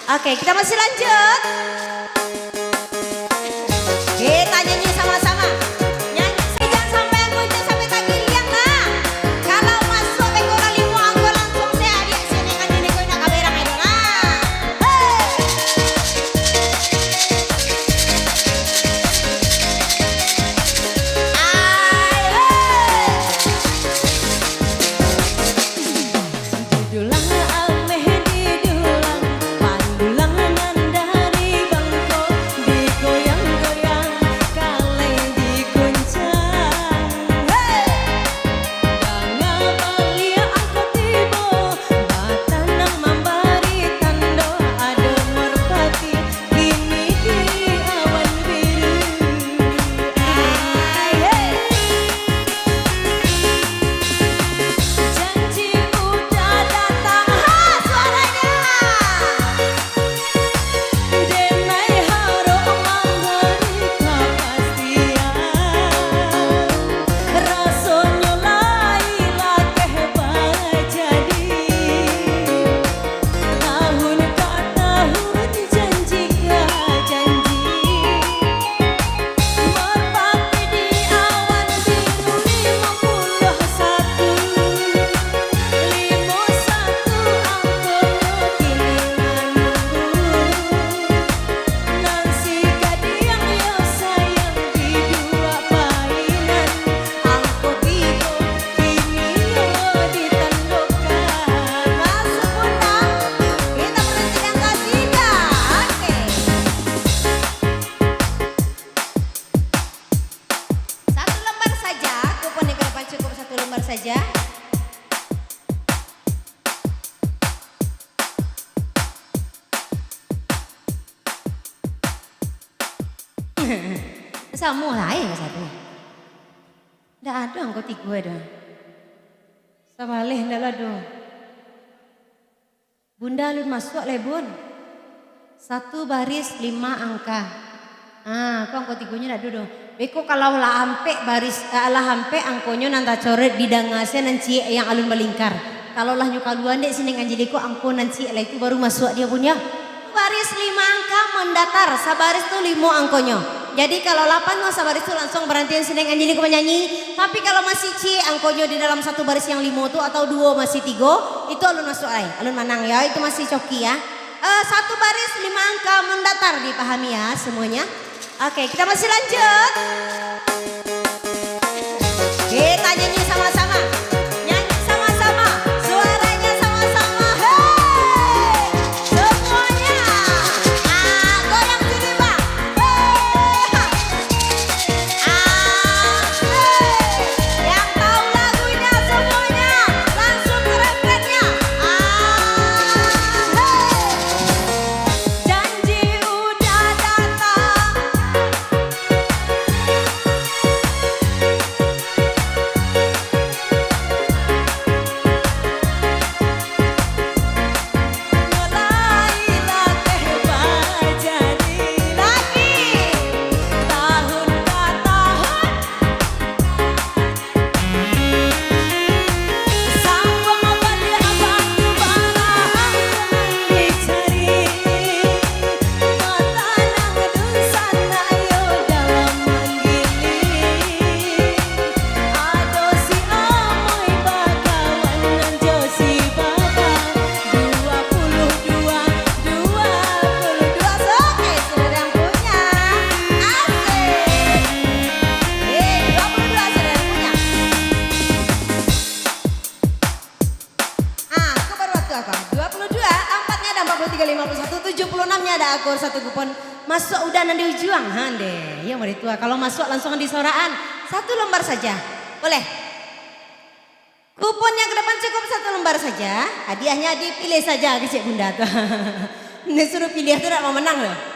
Oke, kita masih lanjut. Kita nyanyi sama-sama. Nyanyi saja sampai aku sampai tagih liang lah. Kalau masuk beko kali mau anggo langsung saya adik sini kan ini kau nak kamerang itu lah. Dulang ameh didulang, pandulang dari bangko, digoyang-goyang kale diguncang. Danga balia aku tibo, batanang membari tando, ada merpati kini di awan biru. Janji udah datang, Suaranya. denai haro manggari kepastian. Rasanya lai lakeh bajadi, tahun ka tahun janji ka janji. Merpati di awan biru 51, 51 angkonya kini nunggu. Nansi kadiang yo sayang di dua painan, angko tigo kini yo ditandokan. Masuk bunda. Kita berhenti yang ketiga. Oke. Satu lembar saja. Kupon di depan cukup satu lembar saja. Semua lain satu. Nggak ada angkot tiga ada. Sabaleh ndak ada. Bunda lu masuk le bun. Satu baris 5 angka. Kau angkot tiganya ndak ada. Beko kalau lah ampe baris lah ampe angkonya nanta coret di dangasnya nanti yang alun melingkar. Kalau lah nyukaluan dek sini ngajeli ko angko nanti lah itu baru masuk dia punya. Baris 5 angka mendatar, sabaris tuh 5 angkonya. Jadi kalau 8 no sabaris tuh langsung berhentian sini ngajeli ko menyanyi. Tapi kalau masih angkonya di dalam satu baris yang 5 tuh atau 2 masih 3 itu alun masuk ay, alun manang ya, itu masih coki ya. Satu baris 5 angka mendatar dipahami ya semuanya. Oke, kita masih lanjut. Kita nyanyi sama-sama. Nyanyi sama-sama. Suaranya sama-sama. Hey! Semuanya. Goyang sini, Pak. Hey! Hey! Yang tahu lagunya semuanya langsung ke refrennya. Hey! Janji udah datang, mulai lakeh bajadi. Lagi. Tahun ka tahun, sambung balik batu bara dicari. Matanang dusan ayo dalam manggiling. Ado si amoy bakawan nanjo si baba. 22, 22. Oke, sudah ada yang punya. Asik. 22 sudah ada yang punya. Aku baru waktu apa? 22, 4-nya ada 43, 51, 76-nya ada aku satu kupon. Masuk udah nanti juang, hande. Ya mari tua. Kalau masuk langsung di soraan. Satu lembar saja. Boleh. Kupon yang ke depan cukup satu lembar saja. Hadiahnya dipilih saja ke Cik Bunda tuh. Ini suruh pilih tuh tidak mau menang loh.